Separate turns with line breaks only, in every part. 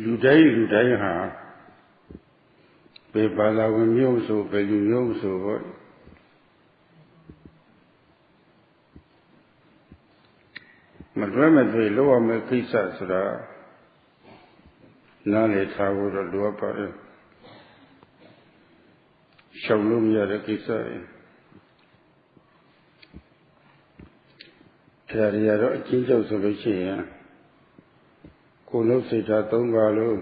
လူတိုင်းဟာဘယ်ဘာသာဝင်မျိုးဆိုဘယ်လူမျိုးဆိုပေါ့မတွဲမသွေလောက်အောင်မဲ့ကိစ္စဆိုတာနားလည်ထားဖို့တော့လိုအပ်ပါတယ်ရှောင်လို့မရတဲ့ကိစ္စတွေအဲ့ဒါတွေကတော့အချင်းချုပ်ဆိုလို့ရှိရင်ကိုယ်လုံးစိတ်ဓာတ်၃ပါးလုံး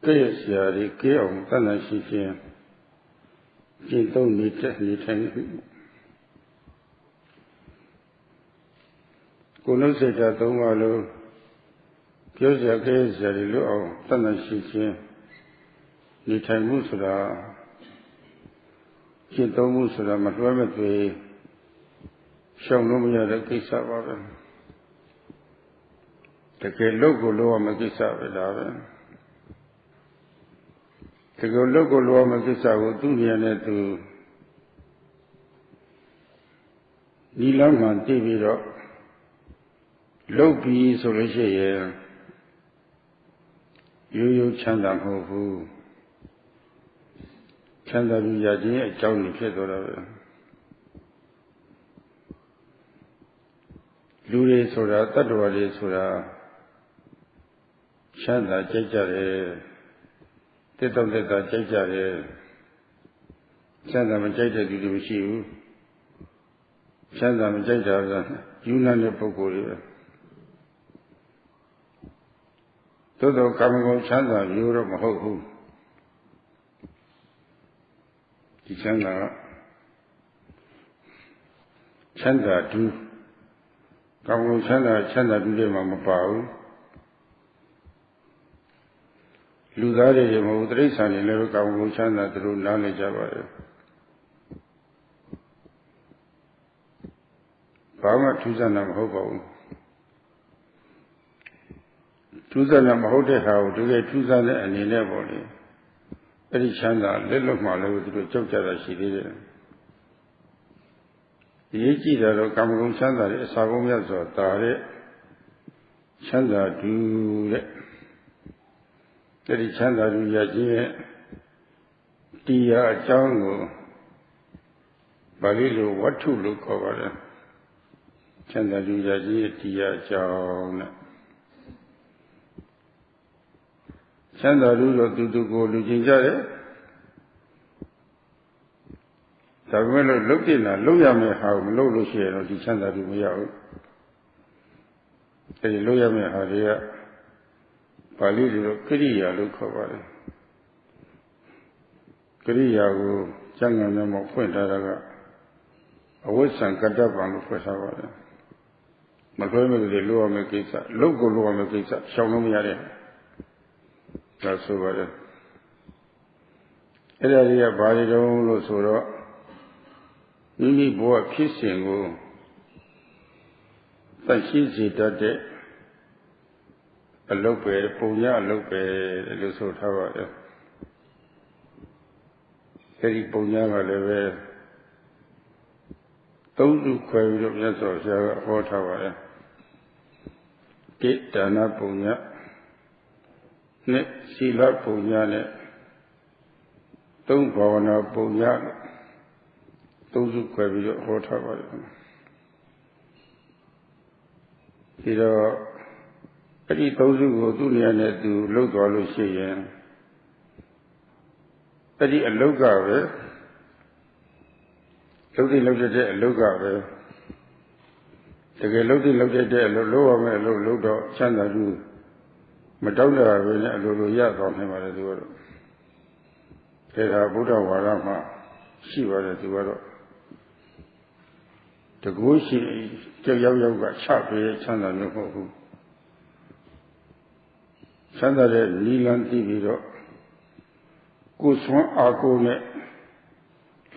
ကဲ့ဆရာတွေကဲအောင်တဏ္ဍရှိခြင်းကျင့်သုံးနေတဲ့နေထိုင်ကိုယ်လုံးစိတ်ဓာတ်၃ပါးလုံးပြောစရာကဲ့ဆရာတွေလို့အောင်တဏ္ဍရှိခြင်းနေထိုင်မှုဆိုတာကျင့်သုံးမှုဆိုတာမတွဲမသွေရှောင်လို့မရတဲ့ကိစ္စပါပဲတကယ်လုပ်ကိုလုပ်ရမယ့်ကိစ္စပဲဒါပဲတကယ်လုပ်ကိုလုပ်ရမယ့်ကိစ္စကိုသူ့ဉာဏ်နဲ့သူဒီလမ်းမှသိပြီးတော့လုပ်ပြီးဆိုလို့ရှိရင်ရိုးချမ်းသာမဟုတ်ဘူးချမ်းသာပြီးရခြင်းအကြောင်းကြီးဖြစ်သွားတာပဲလူတွေဆိုတာတတ္တဝါတွေဆိုတာချမ်းသာကြိုက်ကြတယ်တက်တော့တက်တာကြိုက်ကြတယ်ချမ်းသာမကြိုက်တဲ့လူတွေမရှိဘူးချမ်းသာမကြိုက်တာကယူနတဲ့ပုဂ္ဂိုလ်တွေပဲသို့တော့ကာမဂုဏ်ချမ်းသာမျိုးတော့မဟုတ်ဘူးဒီချမ်းသာကချမ်းသာတူကာမဂုဏ်ချမ်းသာတူတွေမှာမပါဘူးလူသားတွေမဟုတ်တိရစ္ဆာန်တွေလည်းကာမဂုဏ်ချမ်းသာသူတို့နားလည်ကြပါရဲ့ဘာမှထူးဆန်းတာမဟုတ်ပါဘူးထူးဆန်းတာမဟုတ်တဲ့ဟာကိုတကယ်ထူးဆန်းတဲ့အနေနဲ့ပေါ့လေအဲ့ဒီချမ်းသာလက်လွတ်မှလည်းသူတို့ကြောက်ကြတာရှိသေးတယ်ဒီကြည့်တာတော့ကာမဂုဏ်ချမ်းသာတဲ့အစာကုန်မြတ်စွာတာတဲ့ချမ်းသာတူတဲ့အဲ့ဒီချမ်းသာတူရခြင်းရဲ့တရားအကြောင်းကိုပါဠိလိုဝတ္ထုလို့ခေါ်ပါတယ်ချမ်းသာတူရခြင်းရဲ့တရားအကြောင်းနဲ့ချမ်းသာတူတော့သူကိုလူချင်းကြတယ်ဒါပေမဲ့လို့လုပ်တင်တာလုပ်ရမယ့်ဟာကိုမလုပ်လို့ရှိရင်တော့ဒီချမ်းသာတူမရဘူးအဲဒီလုပ်ရမယ့်ဟာတွေကပါဠိလိုကရိယာလို့ခေါ်ပါတယ်ကရိယာကိုကျမ်းဂန်ထဲမှာဖွင့်ထားတာကအဝိဇ္ဇံကတ္တပံလို့ဖွင့်ထားပါတယ်မတွဲမလို့လုပ်ရမယ့်ကိစ္စလုပ်ကိုလုပ်ရမယ့်ကိစ္စရှောင်လို့မရတဲ့ဒါဆိုပါတယ်အဲ့ဒါတွေကဘာတွေတုံးလို့ဆိုတော့မိမိဘဝဖြစ်စဉ်ကိုသတ်ရှိစေတတ်တဲ့အလုပ်ပဲပုံရအလုပ်ပဲလို့ဆိုထားပါတယ်အဲဒီပုံရကလည်းပဲသုံးခုခွဲပြီးတော့မြတ်စွာဘုရားကဟောထားပါတယ်တိဒါနပုံရနဲ့သီလပုံရနဲ့သုံးဘာဝနာပုံရသုံးစုခွဲပြီးတော့ဟောထားပါတယ်ဒီတော့အဲ့ဒီသုံးစုကိုသူ့နေရာနဲ့သူလှုပ်သွားလို့ရှိရင်အဲ့ဒီအလုတ်ကပဲလှုပ်တဲ့အလုတ်ကပဲတကယ်လှုပ်တဲ့အလုတ်လုပ်ရမယ်လို့လှုပ်တော့ချမ်းသာသူမတောင်းတရပဲနဲ့အလိုလိုရသွားနိုင်ပါတယ်သူကတော့ဒါကဗုဒ္ဓဝါဒမှာရှိပါတယ်သူကတော့တကူရှိကြောက်ရောက်ကချပေးချမ်းသာမျိုးမဟုတ်ဘူးချမ်းသာတဲ့နီလန်းသိပြီးတော့ကိုယ်ဆွမ်းအားကိုနဲ့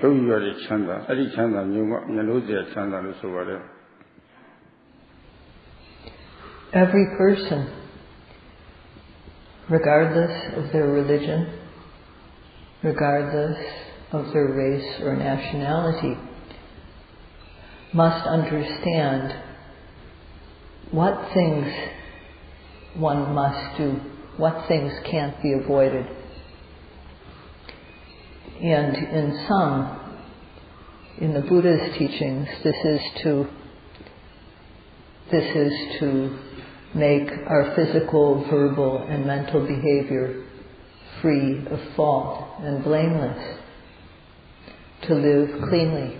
လုံးရတဲ့ချမ်းသာအဲ့ဒီချမ်းသာမျိုးကမျက်လုံးစရာချမ်းသာလို့ဆိုပါတယ်
Every person, regardless of their religion, regardless of their race or nationality, must understand what things one must do, what things can't be avoided. And in the Buddha's teachings, this is to make our physical, verbal, and mental behavior free of fault and blameless, to live cleanly.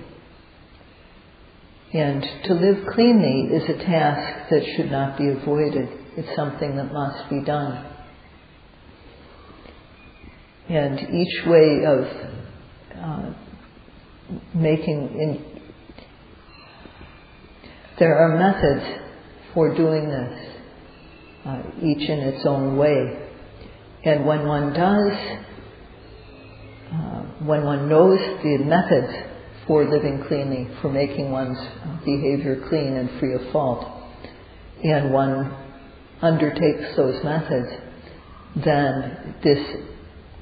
And to live cleanly is a task that should not be avoided. It's something that must be done. And each way of there are methods for doing this, each in its own way. And when one knows the methods for living cleanly, for making one's behavior clean and free of fault, and one undertakes those methods, then this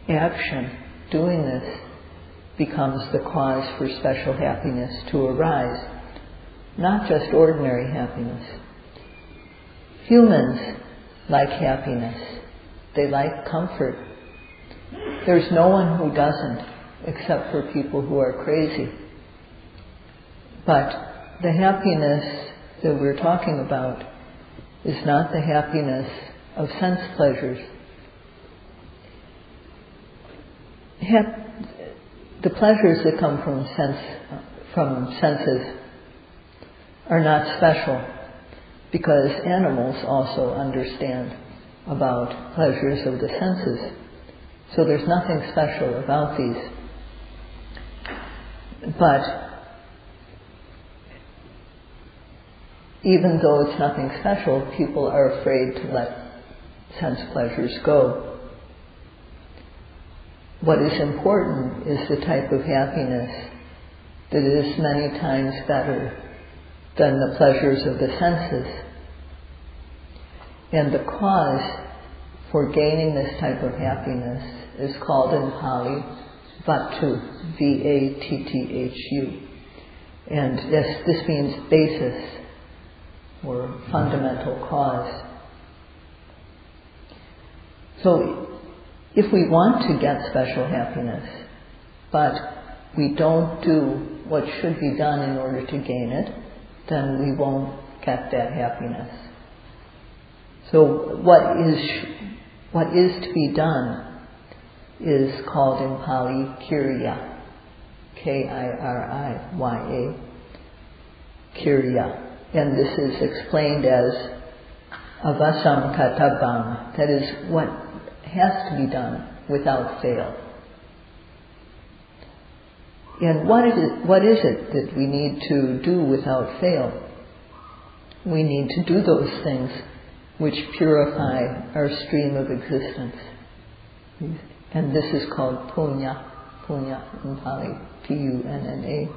action, doing this, becomes the cause for special happiness to arise, not just ordinary happiness. Humans like happiness. They like comfort. There's no one who doesn't, except for people who are crazy. But the happiness that we're talking about is not the happiness of sense pleasures. The pleasures that come from senses are not special, because animals also understand about pleasures of the senses. So there's nothing special about these. But even though it's nothing special, people are afraid to let sense pleasures go. What is important is the type of happiness that is many times better than the pleasures of the senses. And the cause for gaining this type of happiness is called in Pali Vattu, V-A-T-T-H-U. And this means basis or fundamental cause. So if we want to get special happiness, but we don't do what should be done in order to gain it, then we won't get that happiness. So what is to be done is called in Pali Kirya, K-I-R-I-Y-A, Kirya. And this is explained as avasamkatabam, that is what has to be done without fail. And what is it that we need to do without fail? We need to do those things which purify our stream of existence. And this is called punya in Pali, P-U-N-N-A.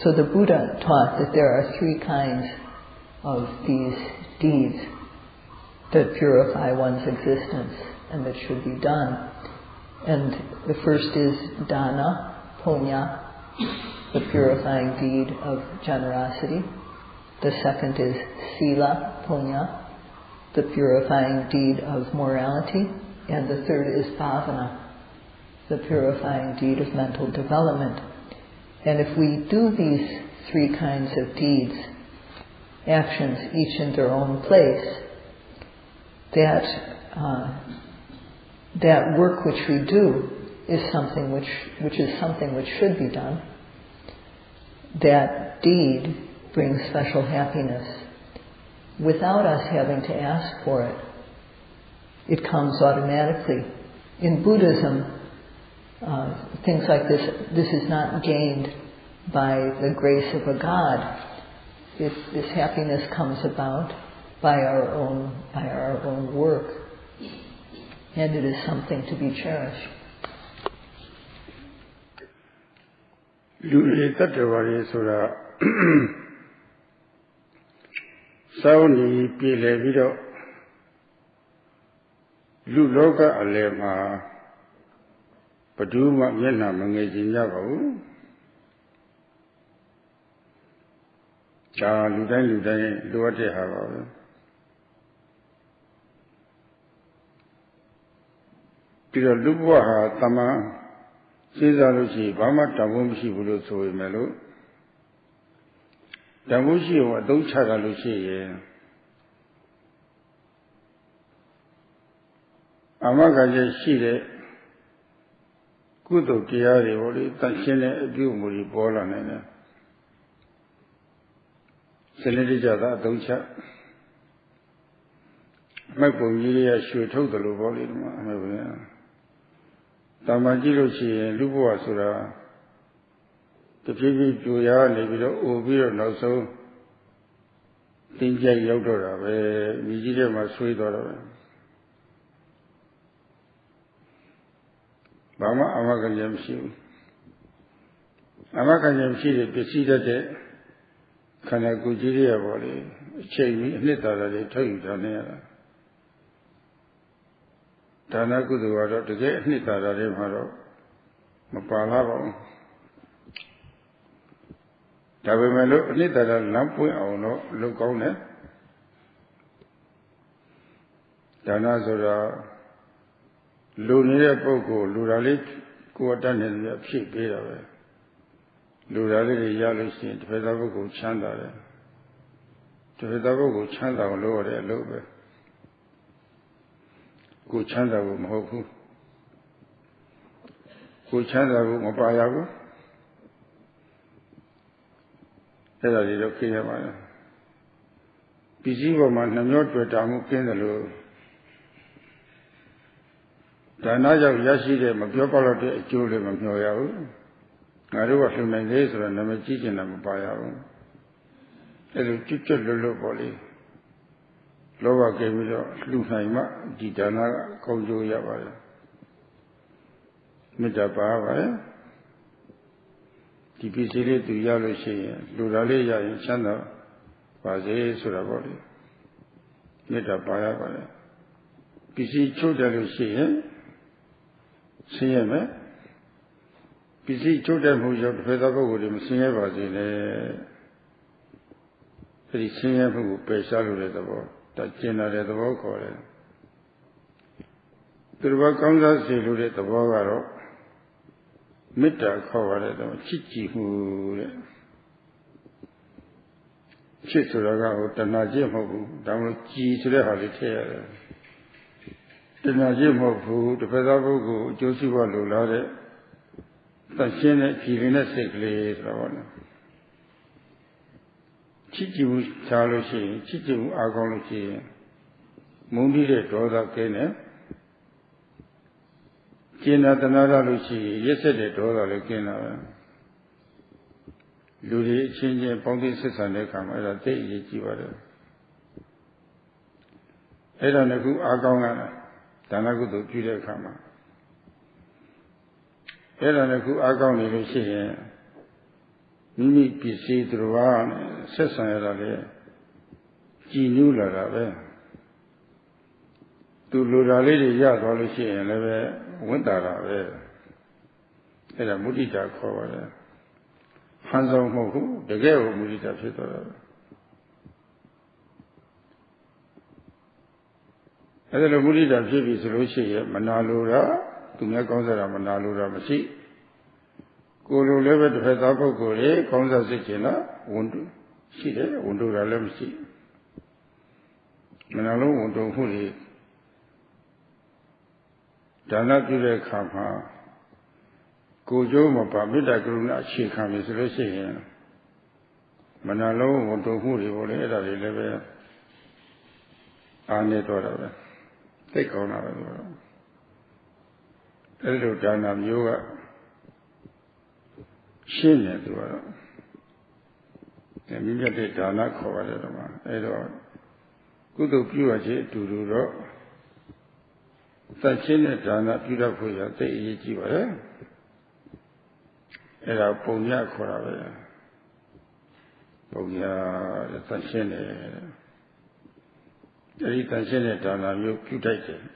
So the Buddha taught that there are three kinds of these deeds that purify one's existence and that should be done. And the first is dana, punya, the purifying deed of generosity. The second is sila, punya, the purifying deed of morality. And the third is bhavana, the purifying deed of mental development. And if we do these three kinds of deeds, actions each in their own place, that work which we do is something which should be done. That deed brings special happiness without us having to ask for it. It comes automatically. In Buddhism, things like this is not gained by the grace of a god. This happiness comes about by our own work, and it is something to be cherished.
လူတွေတတ္တဝါတွေဆိုတာစောင်းနေပြည်လည်ပြီးတော့လူလောကအလယ်မှာဘယ်သူမှမျက်နှာမငယ်ကြည့်ကြပါဘူး။ဒါလူတိုင်းလိုအပ်တဲ့ဟာပါပဲ Pira Lubuha Tama Sizalushi, Bama Tamumshi Buluso Melo Tamushi or Dochagalushi Amagaja Shide Kudo Tiari Oli Tanshine Gumuri Bola Senedijada Docha My Bungiria should totally volley. Tamajiroshi, Lubua Sura, the Pibi Juya, Libido, Ubir, and also Tinja Yodora, Vigilia Masui. Bama Amakan Yamshi Amakan Yamshi, the Sida Kanagujiria volley, Chay, Nita, they tell you down Dana Gudu to get Nita Maro Mapala Tabimelo Nita Lampu or no look on it. Dana Zora Lunia Poco, Luralit, Kuatan and the sheep away. Luralit yellow skin, Pedagogo Chanda. To Pedagogo Chanda or lower a little bit. Kuchanda Mohu Kuchanda Mopayago Ella di Lokiyama Pisivo Manamot Tamu Kendalo Danaja Yashi, Mapiopa, Julie Mapoyao Narua Humanese or Namachi and Mapayao Elu Chicha Lulu Boli Lower gave me the Luhaima, Gitana, Kojo Yavaya. Mitapava, Tipisiri to Yalushi, Luraleya in Chanda, Vaze Suraboli. Mitapaya, Pisi Chodalushi, CM, Pisi Chodam who your Fedabo with him, Singavas in a CM who pays salary at the board. That generally the work or it. The work comes as you look at the Bogaro, Mita covered Chichi who Chituraga, the Najim, Damachi to the holiday. The Najim of who, the Pedagogo, Josiva Lulare, the Senate, Kilina Sickly, Chichu Chaloshi, Chichu Agolochi, Mundi Doda Kene, Kina Tanara Luchi, yesterday Doda Kena, Ludi changing Pongi Sesane come at a day, Jiva. Edanaku Agona, Tanagu Julia Kama. Edanaku Agoni Luchi. Mimi Pisi Druan, Sessanale, Ginula Rave. To Lurali Yadolishi and Leve, Winter Rave. a mudita cover. Handsome Mohu, the girl mudita fitter. As a mudita fibi solution, Manalura, to make consider Manalura Masi. Guru level to Fetapo Gore, Consa Sicina, Wundu, see there, Wundu Ralemsi. Manalo Wundu Huli. Dana Jule Kama. Gojo Mapamida Gruna Chikam is Russian. Manalo Wundu Huli, or Eda level. Anetora. Take on our Eldo Dana Yoga. Shin at the world. And we get it done not covered at all. Good of you as it to do rock. Such in it done not beautiful at the Ejiva. And our Ponya Korava. Ponya, the Tansin. The Tansin done on you,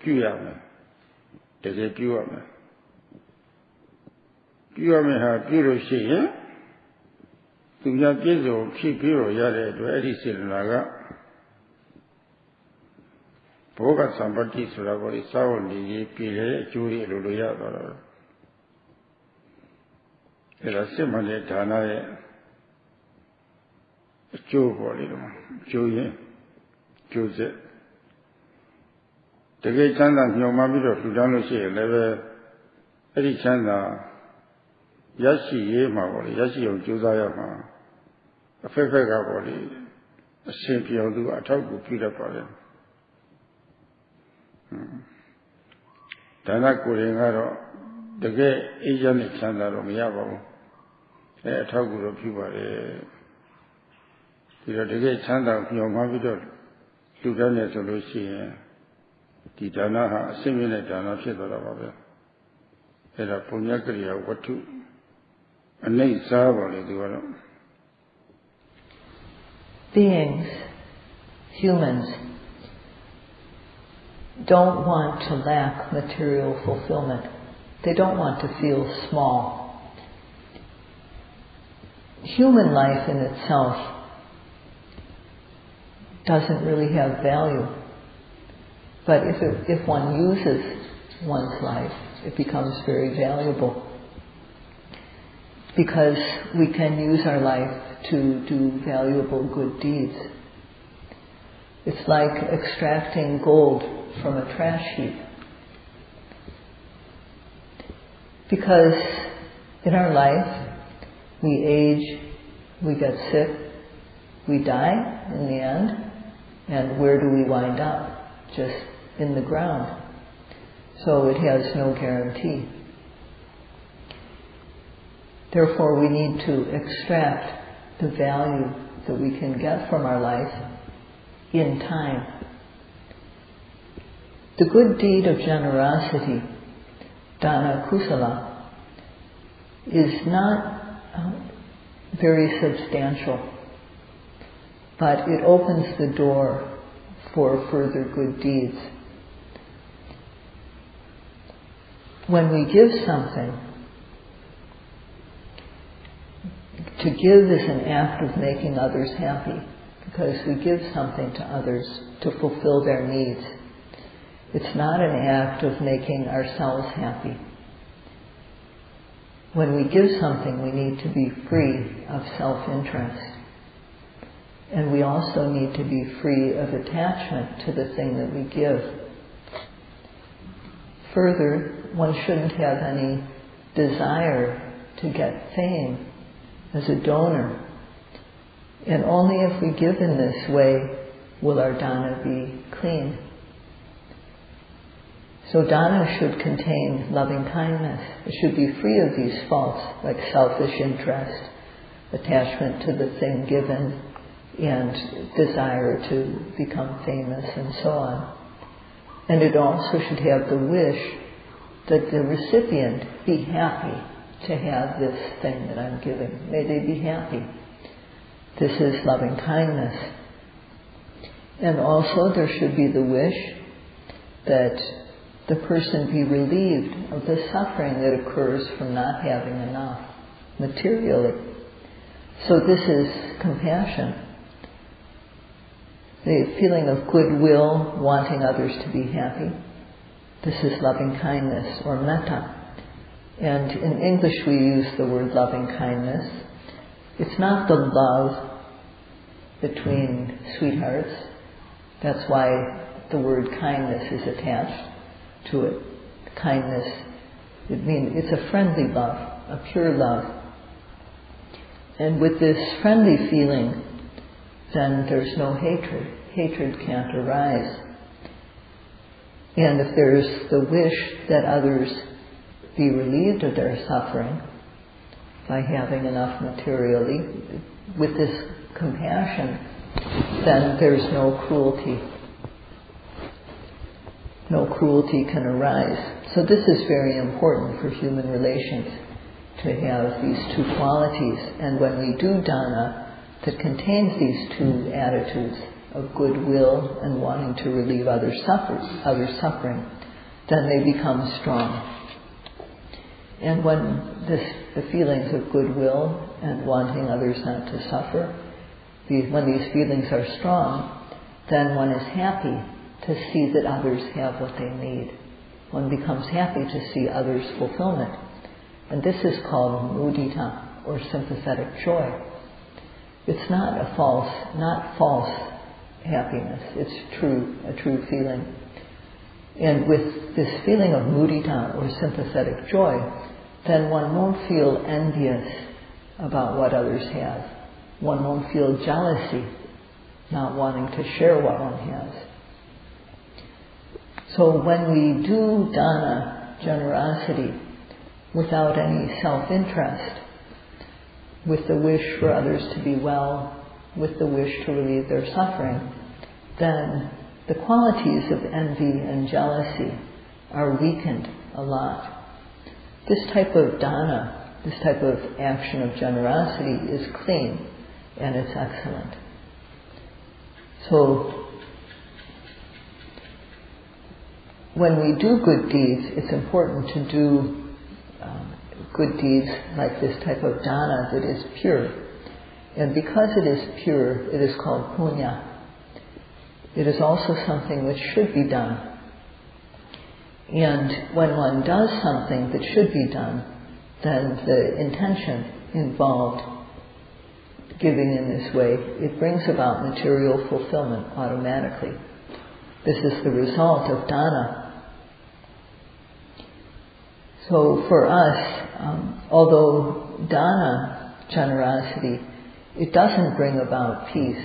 Puyama. There's a Puyama. You may have bureau she, to your bureau, keep bureau yard to Eddie Silnaga. Boga Sampati Surabari Saudi Pile Juri Luya. There are similar Dana Joe body, Joe, Joseph. The great Chanda, your mammy of Ludanushi, never any Chanda Yashi Yema, Yashi of Josiah, a Fefega body, a champion do a talk with Peter Paul. Dana Kuringaro, the gay Asian Chanda of Yabo, a talk with people. The great Chanda of your mammy of Ludania Solution. The Dana, similar Dana Chedra, era Punyakria, what to a name Savali do.
Beings, humans, don't want to lack material fulfillment. They don't want to feel small. Human life in itself doesn't really have value. But if one uses one's life, it becomes very valuable. Because we can use our life to do valuable good deeds. It's like extracting gold from a trash heap. Because in our life, we age, we get sick, we die in the end, and where do we wind up? Just in the ground. So it has no guarantee. Therefore, we need to extract the value that we can get from our life in time. The good deed of generosity, dana kusala, is not very substantial, but it opens the door for further good deeds. When we give something, to give is an act of making others happy, because we give something to others to fulfill their needs. It's not an act of making ourselves happy. When we give something, we need to be free of self-interest. And we also need to be free of attachment to the thing that we give. Further, one shouldn't have any desire to get fame as a donor. And only if we give in this way will our dana be clean. So dana should contain loving kindness. It should be free of these faults like selfish interest, attachment to the thing given, and desire to become famous and so on. And it also should have the wish that the recipient be happy to have this thing that I'm giving. May they be happy. This is loving kindness. And also there should be the wish that the person be relieved of the suffering that occurs from not having enough materially. So this is compassion. The feeling of goodwill, wanting others to be happy. This is loving kindness or metta. And in English we use the word loving kindness. It's not the love between sweethearts. That's why the word kindness is attached to it. Kindness, it means it's a friendly love, a pure love. And with this friendly feeling, then there's no hatred. Hatred can't arise. And if there's the wish that others be relieved of their suffering by having enough materially, with this compassion, then there's no cruelty. No cruelty can arise. So this is very important for human relations, to have these two qualities. And when we do dana that contains these two attitudes of goodwill and wanting to relieve others' suffering, then they become strong. And when the feelings of goodwill and wanting others not to suffer, when these feelings are strong, then one is happy to see that others have what they need. One becomes happy to see others' fulfillment. And this is called mudita, or sympathetic joy. It's not false happiness. It's a true feeling. And with this feeling of mudita, or sympathetic joy, then one won't feel envious about what others have. One won't feel jealousy, not wanting to share what one has. So when we do dana, generosity, without any self-interest, with the wish for others to be well, with the wish to relieve their suffering, then the qualities of envy and jealousy are weakened a lot. This type of dana, this type of action of generosity is clean and it's excellent. So when we do good deeds, it's important to do good deeds like this type of dana that is pure. And because it is pure, it is called punya. It is also something which should be done. And when one does something that should be done, then the intention involved giving in this way, it brings about material fulfillment automatically. This is the result of dana. So for us, although dana, generosity, it doesn't bring about peace,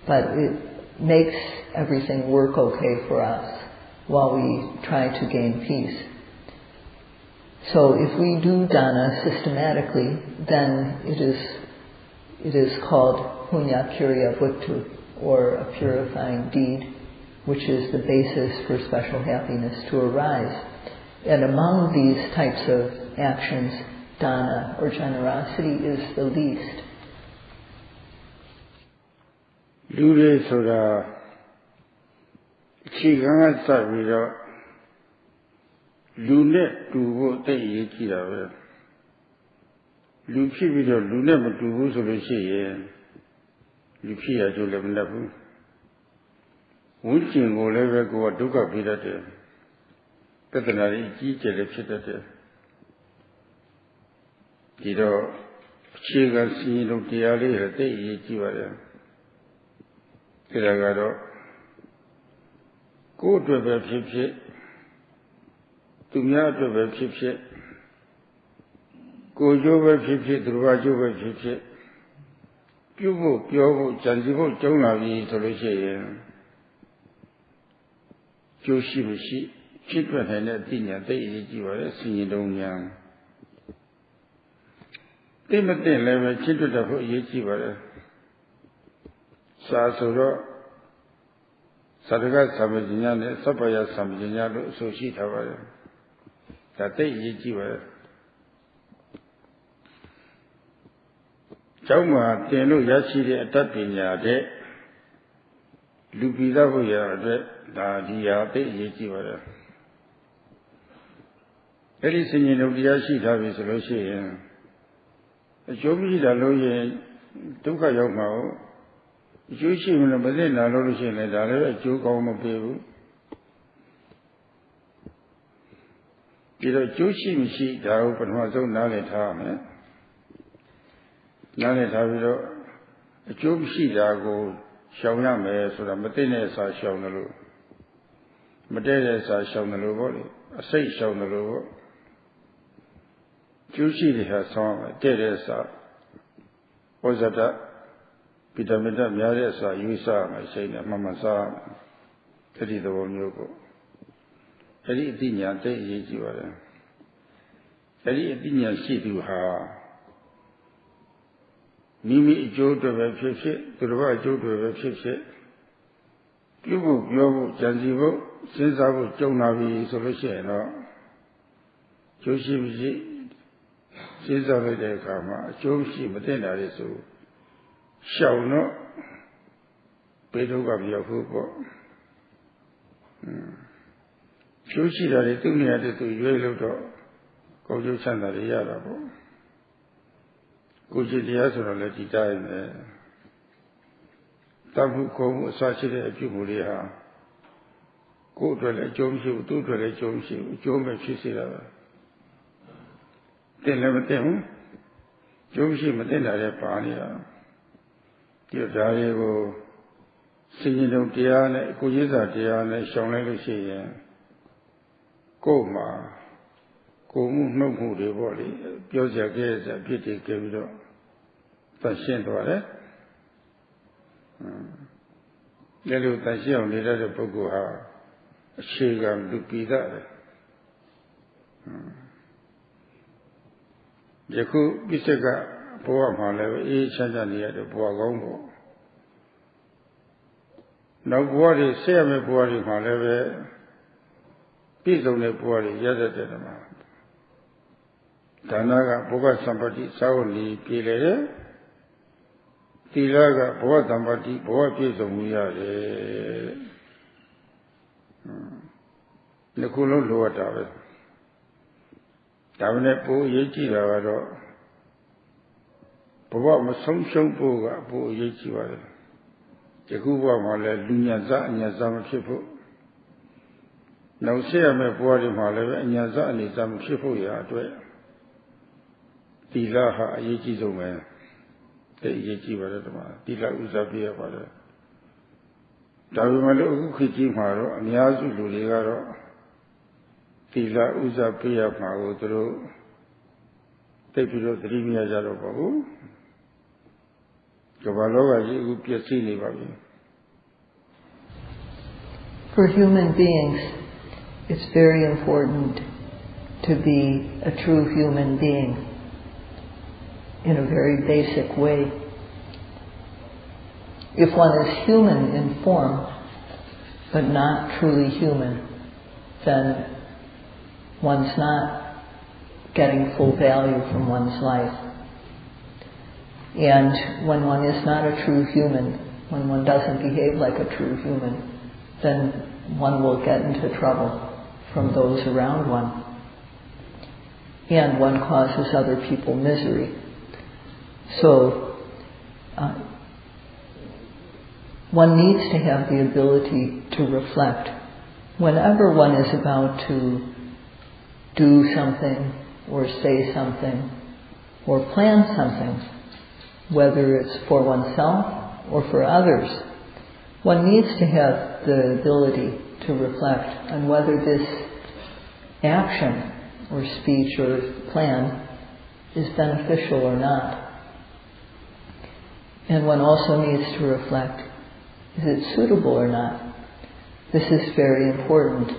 but it makes everything work okay for us while we try to gain peace. So if we do dana systematically, then it is called punya kirya bhuttu, or a purifying deed, which is the basis for special happiness to arise. And among these types of actions, dana or generosity is the least.
လူတွေဆိုတာအခြေခံကစပြီးတော့လူနဲ့တူဖို့သိအရေးကြီးတာပဲလူဖြစ်ပြီးတော့လူနဲ့မတူဘူးဆိုလို့ရှိရင်လူဖြစ်ရကြလည်းမတတ်ဘူးဝိကျင်ကိုလည်းပဲကိုယ်ကဒုက္ခပေးတတ်တယ်ပြဿနာတွေအကြီးကျယ်လည်းဖြစ်တတ်တယ်ဒီတော့အခြေခံစီရင်လို့တရားလေးတွေသိအရေးကြီးပါတယ်ဒါကတော့ကိုယ်အတွက်ပဲဖြစ်ဖြစ်သူများအတွက်ပဲဖြစ်ဖြစ်ကိုယ်ကျိုးပဲဖြစ်ဖြစ်သူတော်ကျိုးပဲဖြစ်ဖြစ်ပြုဖို့ပြောဖို့ကြံစည်ဖို့ကြုံလာပြီဆိုလို့ရှိရင်ကျိုးရှိမရှိဖြစ်ထွက်နိုင်တဲ့အသိဉာဏ်သိအရေးကြီးပါတယ်စီရင်တုံးဉာဏ်သိမသိလည်းပဲဖြစ်ထွက်တတ်ဖို့အရေးကြီးပါတယ်စာဆိုတော့သတ္တကသဗ္ဗညဉာနဲ့သဗ္ဗယသဗ္ဗညဉလို့အဆိုရှိထားပါတယ်ဒါသိအရေးကြီးပါတယ်ကျောင်းမှာသင်လို့ရရှိတဲ့အတတ်ပညာတဲ့လူပိသဖို့ရအတွက်ဒါဒီဟာသိအရေးကြီးပါတယ်အဲ့ဒီစဉ်းကျင်လို့တရားရှိထားပြီဆိုလို့ရှိရင်အကျိုးမရှိတာလို့ရင်ဒုက္ခရောက်မှာဟုတ်အကျိုးရှိမလို့မသိနာလို့ရှိရင်လည်းဒါလည်းအကျိုးကောင်းမပေးဘူးဒီတော့ကျိုးရှိမရှိဒါကိုပထမဆုံးနားလည်ထားရမယ်နားလည်ထားပြီးတော့အကျိုးမရှိတာကိုရှောင်ရမယ်ဆိုတာမသိတဲ့အစာရှောင်တယ်လို့မတည့်တဲ့အစာရှောင်တယ်လို့ပေါ့လေအစိတ်ရှောင်တယ်လို့ပေါ့ကျိုးရှိတဲ့ဟာဆောင်းရမယ်တည့်တဲ့အစာဩဇတဗီတာမင်ဓာတ်များတဲ့အစာယူစားရမယ်စိတ်နဲ့မှန်မှန်စားရမယ်အဲ့ဒီသဘောမျိုးပေါ့အဲ့ဒီအသိဉာဏ်သိအရေးကြီးပါတယ်အဲ့ဒီအသိဉာဏ်ရှိသူဟာမိမိအကျိုးအတွက်ပဲဖြစ်ဖြစ်သူတစ်ပါးအကျိုးအတွက်ပဲဖြစ်ဖြစ်ပြုဖို့ပြောဖို့ကြံစည်ဖို့စဉ်းစားဖို့ကြုံလာပြီဆိုလို့ရှိရင်တော့ကျိုးရှိမရှိစဉ်းစားလိုက်တဲ့အခါမှာအကျိုးရှိမသိတာတွေဆိုရှောင်တော့ဘေးဒုက္ခမရောက်ဘူးပေါ့ကျိုးရှိတာတွေသူ့နေရာတည်းသူရွေးလို့တော့ကိုယ်ကျိုးချမ်းသာတွေရတာပေါ့ကိုယ်ကျင့်တရားဆိုတော့လည်းဒီတိုင်းပဲတတ်မှုကိုယ်မှုအစရှိတဲ့အပြုမှုတွေဟာ ကိုယ်အတွက်လည်းအကျိုးမရှိဘူးသူ့အတွက်လည်းအကျိုးမရှိဘူးအကျိုးမဲ့ဖြစ်စေတာပဲတင်လည်းမတင်ဘူးကျိုးမရှိမတင်တာလည်းပါနေတာဒီဒါတွေကိုစိတ်ရင်းလုံးတရားနဲ့ကိုယ်ရည်စာတရားနဲ့ရှောင်လိုက်လို့ရှိရင်ကိုယ်မှာကိုယ်မှုနှုတ်မှုတွေပေါ့လေပြောစရာကြဲစရာဖြစ်တည်ကြပြီးတော့သတ်ရှင်းသွားတယ်ဒီလိုသတ်ရှင်းအောင်နေတဲ့ပုဂ္ဂိုလ်ဟာအခြေခံလူပိသတယ်ယခုပြစ္ဆကဘဝမှာလည်းအေးချမ်းသာနေရတဲ့ဘဝကောင်းပေါ့နောက်ဘဝတွေဆက်ရမယ့်ဘဝတွေမှာလည်းပဲပြည့်စုံတဲ့ဘဝတွေရတတ်တယ်မှာဒါနကဘဝစံပတိသာဝတိပြည်လေတယ်သီလကဘဝတံပတိဘဝပြည့်စုံမှုရတယ်ဒီခုလုံးလိုအပ်တာပဲဒါနဲ့ပိုအရေးကြီးတာကတော့ဘဝမဆုံးရှုံးဖို့ကပိုအရေးကြီးပါတယ်ဒီခုဘဝမှာလည်းလူညာစအညာစမဖြစ်ဖို့နောက်ဆက်ရမယ့်ဘဝတွေမှာလည်းအညာစအနေစမဖြစ်ဖို့ရာအတွက်သီလဟာအရေးကြီးဆုံးပဲသိအရေးကြီးပါတယ်ဓမ္မသီလဥစားပြရပါတယ်ဒါပေမဲ့လို့အခုခေတ်ကြီးမှာတော့အများစုလူတွေကတော့သီလဥစားပြရမှာကိုသူတို့သိပြီးတော့သတိမရကြတော့ပါဘူးကမ္ဘာလောကကြီးအခုပြည့်စည်နေပါပြီ
For human beings, it's very important to be a true human being in a very basic way. If one is human in form, but not truly human, then one's not getting full value from one's life. And when one is not a true human, when one doesn't behave like a true human, then one will get into trouble from those around one. And one causes other people misery. So, one needs to have the ability to reflect. Whenever one is about to do something, or say something, or plan something, whether it's for oneself or for others, one needs to have the ability to reflect on whether this action or speech or plan is beneficial or not. And one also needs to reflect, is it suitable or not? This is very important.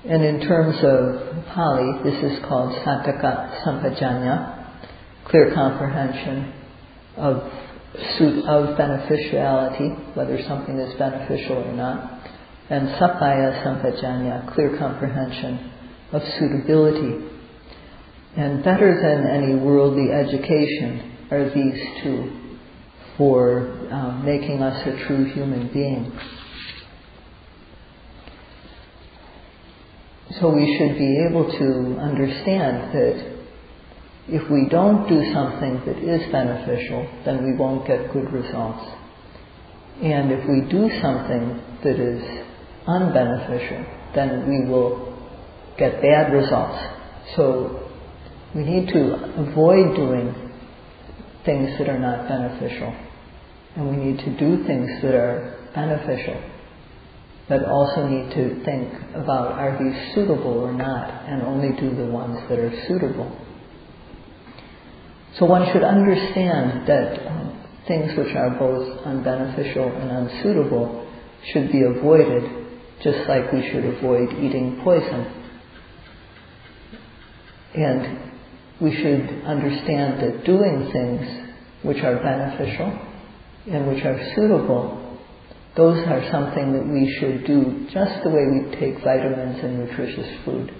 And in terms of Pali, this is called Sattaka Sampajanya, clear comprehension of beneficiality, whether something is beneficial or not, and Sappaya Sampajanya, clear comprehension of suitability. And better than any worldly education are these two for making us a true human being. So we should be able to understand that if we don't do something that is beneficial, then we won't get good results. And if we do something that is unbeneficial, then we will get bad results. So we need to avoid doing things that are not beneficial. And we need to do things that are beneficial. But also need to think about, are these suitable or not, and only do the ones that are suitable. So one should understand that things which are both unbeneficial and unsuitable should be avoided, just like we should avoid eating poison. And we should understand that doing things which are beneficial and which are suitable, those are something that we should do just the way we take vitamins and nutritious food.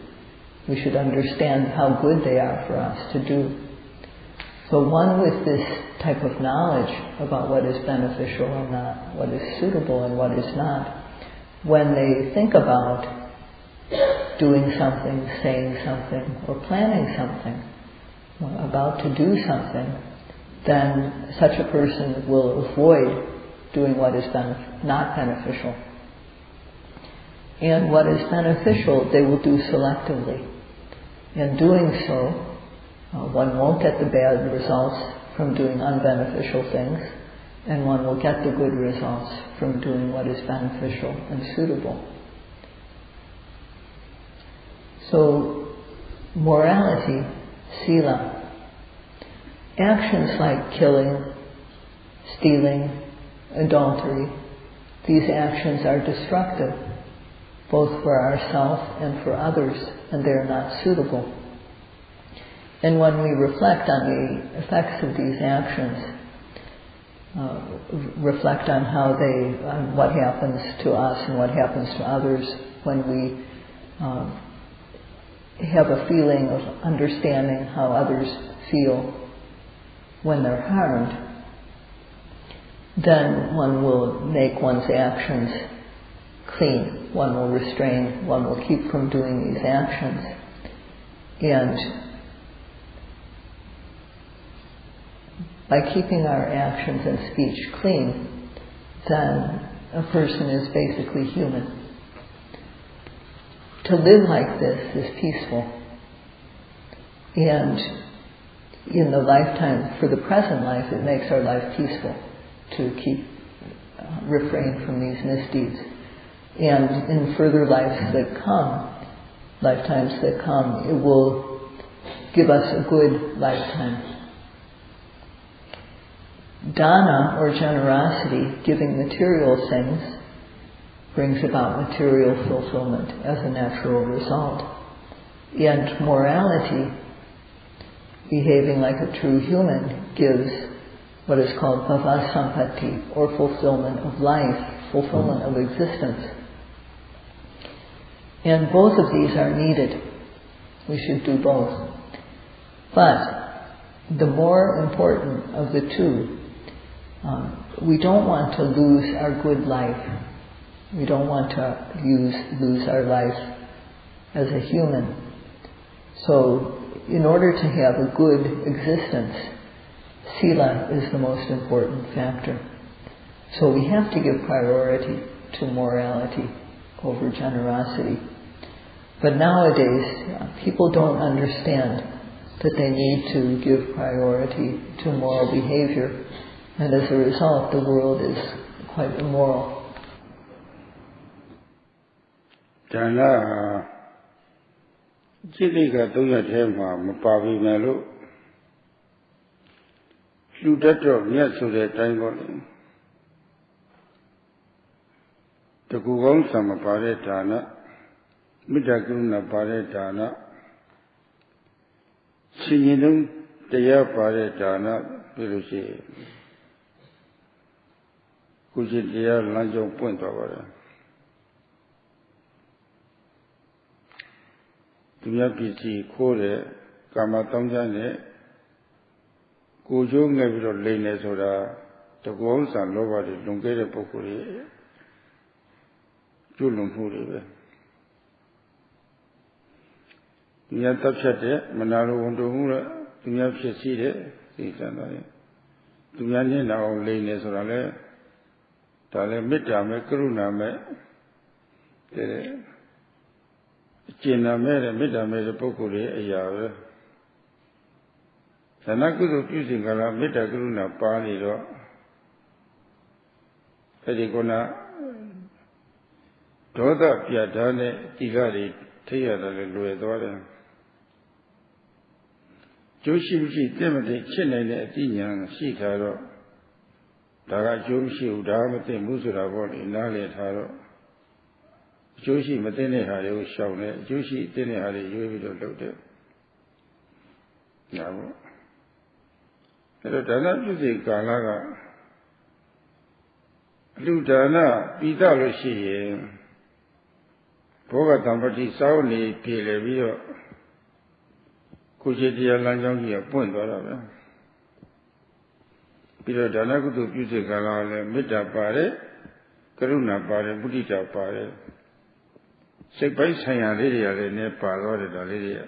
We should understand how good they are for us to do. So one with this type of knowledge about what is beneficial or not, what is suitable and what is not, when they think about doing something, saying something, or planning something, about to do something, then such a person will avoid doing what is not beneficial. And what is beneficial, they will do selectively. In doing so, one won't get the bad results from doing unbeneficial things, and one will get the good results from doing what is beneficial and suitable. So, morality, sila, actions like killing, stealing, adultery, these actions are destructive, both for ourselves and for others, and they are not suitable. And when we reflect on the effects of these actions, reflect on on what happens to us and what happens to others when we have a feeling of understanding how others feel when they're harmed, then one will make one's actions clean. One will restrain, one will keep from doing these actions. And by keeping our actions and speech clean, then a person is basically human. To live like this is peaceful. And in the lifetime, for the present life, it makes our life peaceful to keep refrain from these misdeeds. And in further lifetimes that come, it will give us a good lifetime. Dana, or generosity, giving material things, brings about material fulfillment as a natural result. And morality, behaving like a true human, gives what is called vipassana, or fulfillment of life, fulfillment of existence. And both of these are needed. We should do both. But the more important of the two, we don't want to lose our good life. We don't want to lose our life as a human. So, in order to have a good existence, sila is the most important factor. So we have to give priority to morality over generosity. But nowadays, people don't understand that they need to give priority to moral behavior, and as a result, the world is quite immoral.
Dana, Chilika Tuyatema, Mapavi Melu, Ludato, Yasu, Tango, the Gugong Sama Paretana, Midaguna Paretana, Sinidum, Dea Paretana, Pilusi, Kujitia Lanjo Point over. Tuyapichi Kore, Kamatonjane, Kujo Nevro Lane Soda, the Gons and Lova, the Lungere Pokuri, Julum Puri. Tuyatapshate, Manalo Wondura, Tuyapside, Sitana, Tuyani now Lane Sorale, Tale Mitame, Kuruna me, China mere, Mitame, Pokuri, a yard. Sanaku using a Mitaguna Palido, Pedicona, Toda Piadane, Tigari, Tiada, and Luedora. Joshi, Timothy, Chile, Tian, Sitaro, Daga Joshi, Udamate, Musura, Nale Taro. Joshi, Matene Hare, Shaune, Joshi, Tene Hare, you will look there. Now, Dana Juzi Galaga Ludana, Pidaloshi, Poga Tampati, Sauni, Pilevio, Kujitia Lanjongi, a point or other. Pilo Dana Kutu Juzi Galale, Mita Pare, Karuna Pare, Budita Pare. Say by Sayan Lydia, the Nepal or the Lydia.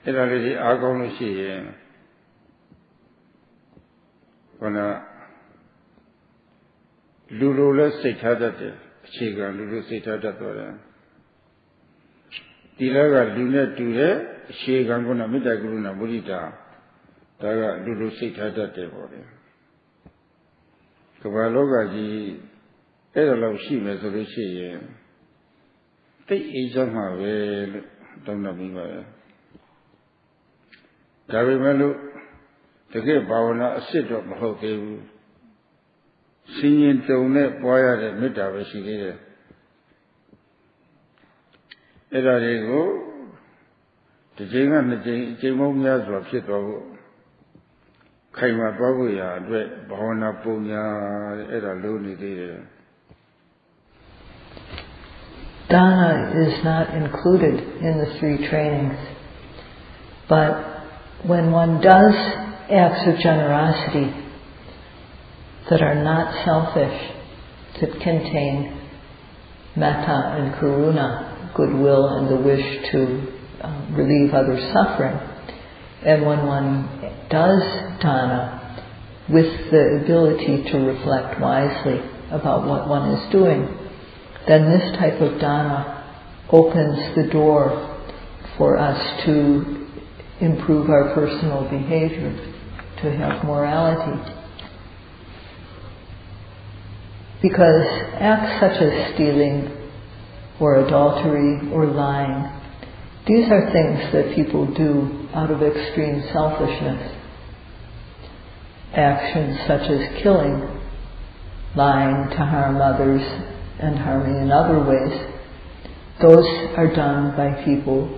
Era lady Agonoshi. When a Lulu, let's say, had Chigan, Lulu Sita, Tilaga, Luna, Ture, Chigan, Gonamita, Guna, Burita, Taga, Lulu Sita, Table. Kabaloga, the Edalo Shima, so they say, take each of my way, don't know me. Darimelu, to get Bawana, a sit of the whole table. Singing to net boy at Mita, she did. Edarigo, the Jing and the Jimomias were fit over. Kaima Babuya, Bahona Punya, Edaluni did.
Dana is not included in the 3 trainings, but when one does acts of generosity that are not selfish, that contain metta and karuna, goodwill and the wish to relieve others' suffering, and when one does dana with the ability to reflect wisely about what one is doing, then this type of dana opens the door for us to improve our personal behavior, to have morality. Because acts such as stealing or adultery or lying, these are things that people do out of extreme selfishness. Actions such as killing, lying to harm others and harming in other ways, those are done by people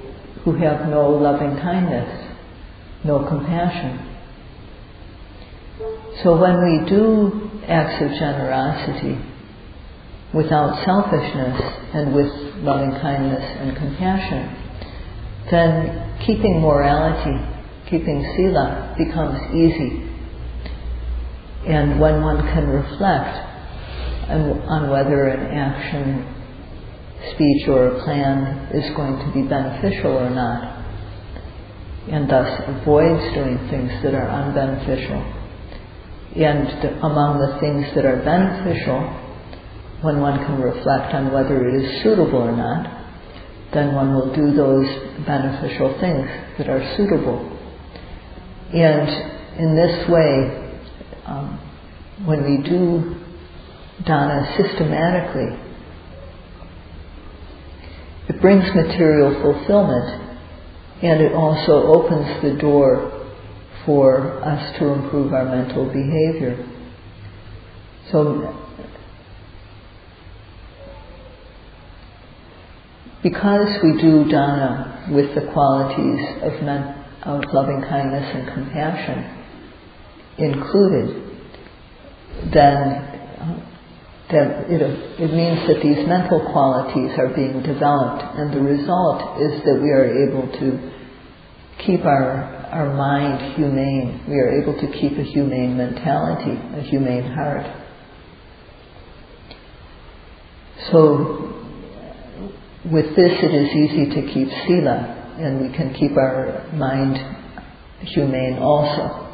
who have no loving kindness, no compassion. So when we do acts of generosity without selfishness and with loving kindness and compassion, then keeping morality, keeping sila becomes easy. And when one can reflect on whether an action, speech or a plan is going to be beneficial or not, and thus avoids doing things that are unbeneficial, and among the things that are beneficial, when one can reflect on whether it is suitable or not, then one will do those beneficial things that are suitable. And in this way, when we do dana systematically, it brings material fulfillment, and it also opens the door for us to improve our mental behavior. So, because we do dana with the qualities of loving kindness and compassion included, then it means that these mental qualities are being developed, and the result is that we are able to keep our mind humane. We are able to keep a humane mentality, a humane heart. So with this it is easy to keep sila, and we can keep our mind humane also.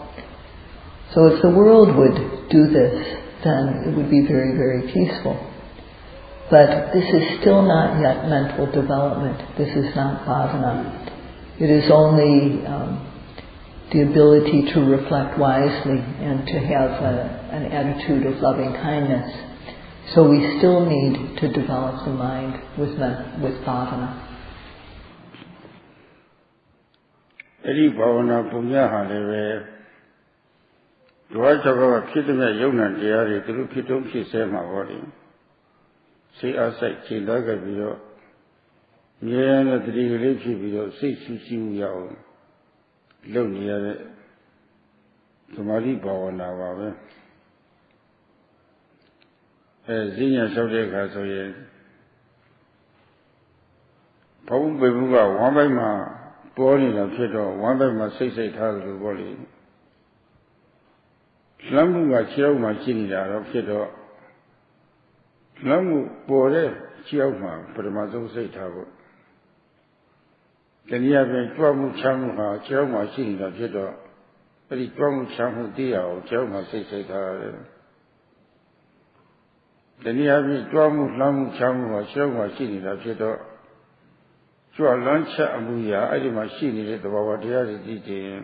So if the world would do this, then it would be very, very peaceful. But this is still not yet mental development. This is not bhavana. It is only the ability to reflect wisely and to have an attitude of loving kindness. So we still need to develop the mind with bhavana.
Eri bhavana punya haleve. Dwajava Kitana Yona Diari, the Lukitum Kisema body. See us at Chilaga Bio. Yana the Livi Bio, see Sushi Yao. Lonia Tumari Bhavana. Zinya Sodeka Soye. Pau Bebuga, one by my born in a fiddle, one by my 6 body. Lamu chiao ma chini la ro phit do lamu po de chiao ma parama song siat tha pho taniya pin twa mu chang mu ha chiao ma chini la phit do adi twa mu chang mu ti ya o chiao ma siat tha de The near Drum Lam Cham show machine in a theatre. You are lunch amuya, I machine in the Bavaria detail.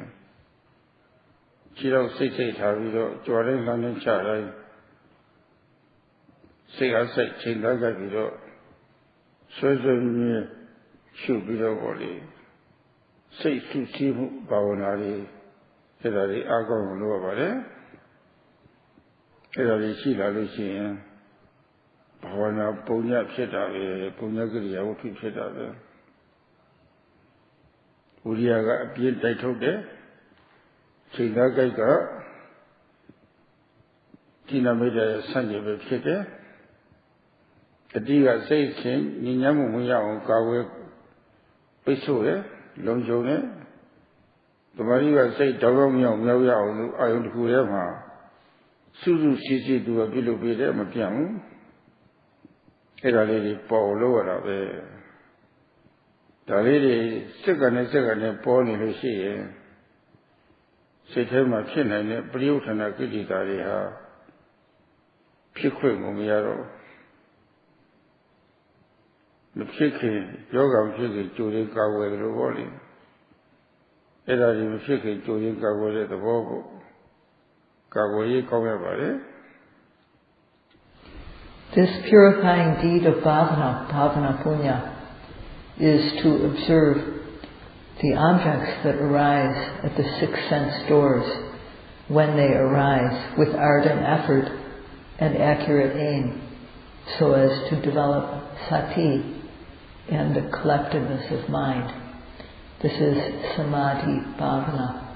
She don't say Havido, Jordan London Charlie. Say I said, Chindaga Vido. Surgeon should be the body. Say to Tim Bawanari, that are going over there. That is Sheila Lucian. Bawana Punya Peta, Punya Gria, Peta. Uriaga appeared, I told her. Chindaga Tina made a Sunday with Peta. The Diga says, Ninamu Muya, Kawe, Pesue, Longjone. The Maria said, Dogomio, Maya, I own whoever. Suzu Sisi do a billow bit of Mapiam. Era lady Paul lower up there. The lady second and Paul in Lucia. Said him a chin and a brute and a goody daria. Piquet Mumiaro. The chicken, yoga chicken, Judy Kawa, the volley. Era the chicken, Judy Kawa, the Bobo. Kawa, come about it.
This purifying deed of bhavana punya, is to observe the objects that arise at the 6 sense doors when they arise with ardent effort and accurate aim, so as to develop sati and the collectedness of mind. This is samadhi bhavana.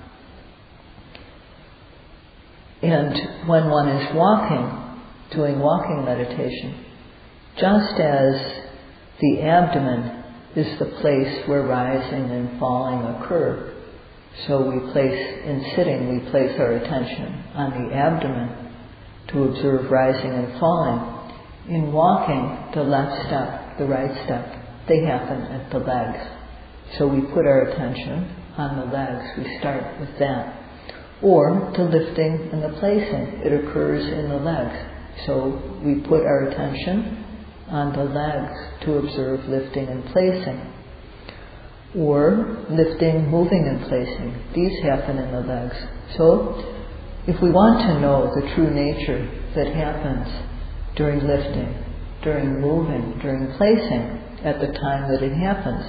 And when one is doing walking meditation, just as the abdomen is the place where rising and falling occur, so in sitting we place our attention on the abdomen to observe rising and falling. In walking, the left step, the right step, they happen at the legs. So we put our attention on the legs, we start with that. Or the lifting and the placing, it occurs in the legs. So we put our attention on the legs to observe lifting and placing. Or lifting, moving and placing, these happen in the legs. So if we want to know the true nature that happens during lifting, during moving, during placing, at the time that it happens,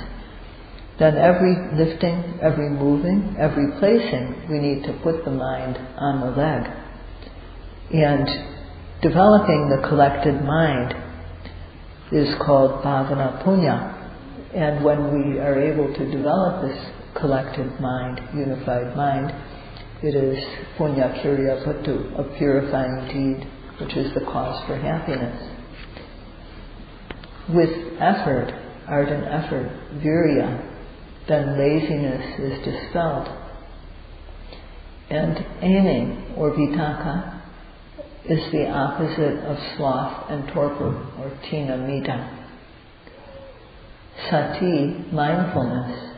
then every lifting, every moving, every placing, we need to put the mind on the leg. And developing the collected mind is called bhavana punya. And when we are able to develop this collected mind, unified mind, it is punya kirya patu, a purifying deed, which is the cause for happiness. With effort, ardent effort, virya, then laziness is dispelled. And aiming, or vitaka, is the opposite of sloth and torpor, or tina mita. Sati, mindfulness,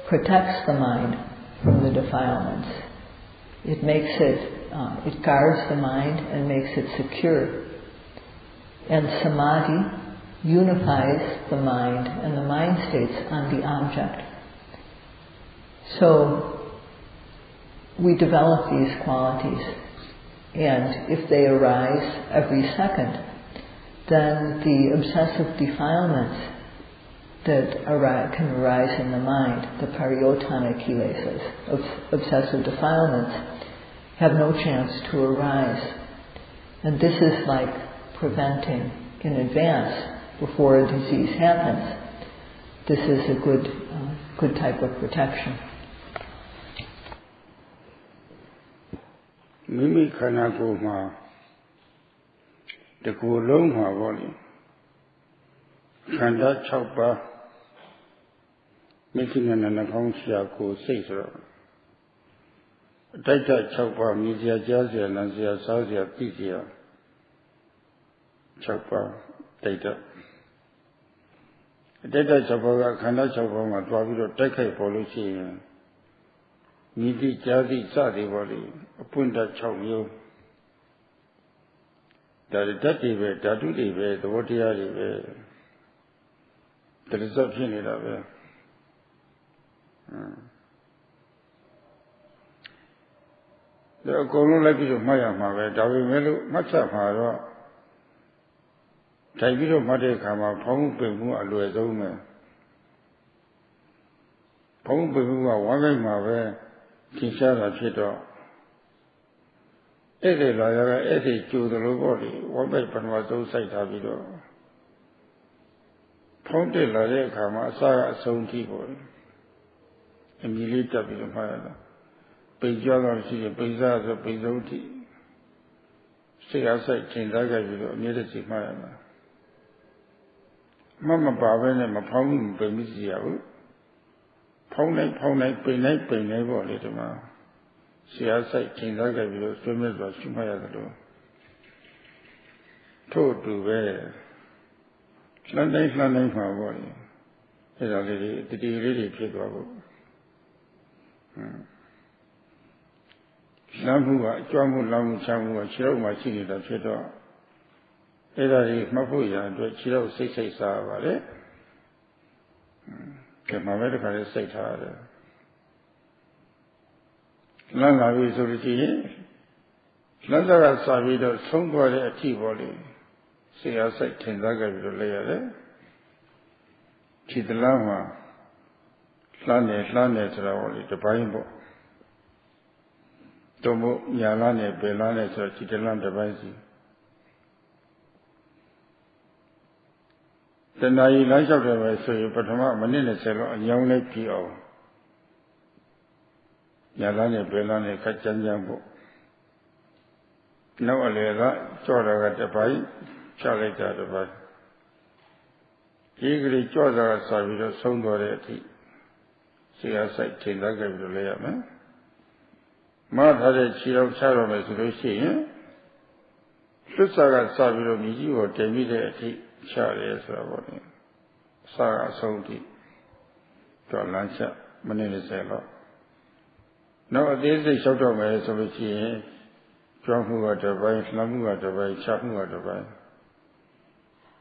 protects the mind from the defilements. It it guards the mind and makes it secure. And samadhi unifies the mind and the mind states on the object. So we develop these qualities, and if they arise every second, then the obsessive defilements that can arise in the mind, the pariyotana kilesas, of obsessive defilements, have no chance to arise. And this is like preventing in advance before a disease happens. This is a good type of protection.
Mimi khana ko ma de ko long ma bo ni khanda 6 pa miki na na kaung sia ko sei so dai ta 6 pa mi sia ja sia na sia sa sia ti sia 6 pa dai ta 6 pa ka khanda 6 pa ma twa bi do tai khai po lo chi yin Niti jadi sadi boli, apunda 6 မျိုး Daddy, the what you are, there is a feeling of it. The Golo like you, Maya, Davi, much of her. Taibiro Made come up, Pong Pemu, Aluazome. Pong Pemu, one Mave, Kinshasa Chito. Ede Laya, Ede to the Lobody, one by Panwato Site Habido. Ponte Laya Kama, Saga Sound People. Immediately Tabi Fire. Pejala, Peza, Pezoti. Stay outside, Chindaga, near the Chimana. Mamma Baba and my pound Burmese. Pound night, pay night, little ma. See outside Chindaga, swimmers was Chumaya. Told to wear. London, my body. It's already, did you really pick up? Lamu, Jamu, Lamu, Chamu, Chiro, my chili, the Chito. Either if Mapuya, do Chiro 6 hours, get my medical state harder. Lana is already Landa Savido, somebody a tea body. See outside Tindaga with a layer. Chidlama, Lane, the Bible. Tomo, Yalane, Belane, Chitalan, the Basi. The Nai lunch of the way, so you put them up, Manina Cello, and young lady P.O. Yalane, Belane, Kachanjambo. No, Alela, Chora at the Bai, Charlie at the Bai. Eagerly Chora Savio, Sondore. See outside Tindaga with the layer, man. Martha Chiro Charom as Lucy, Susaga Savio Miji or Temide Charlie as a Saga Saudi. Lancha, Manila Selo. No, this is short of my Soviet, John at the Bay, Lamu at the Bay, Chapu at the Bay.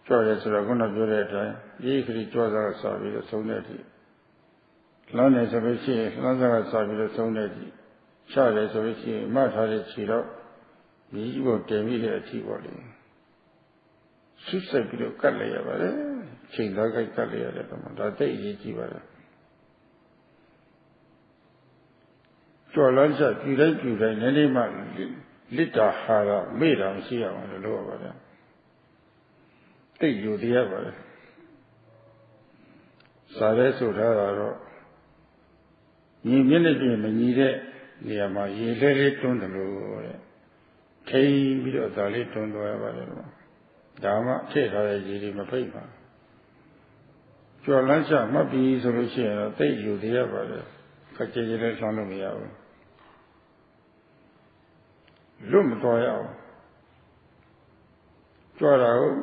Charlie as a Laguna Violeta, eagerly Chora Savio, Soneti. Lana is a Vici, Lanza Savio, Soneti. Charles of which Martha Chiro, the evil Temide at Tivoli. Susa Pilo Kalaya, Chindaga Kalaya, that day is Tivara. Jolanza, you like any man, Lita Hara, made on Sia on the lower. Take you the ever. Sadesu Hara. You need it. Near my yearly tone the lower. Tay video Dali tone the ever. Dhamma, take her in my paper. Your lunch might be solution, take you the ever. Catch on me out. Loom toil. Jora,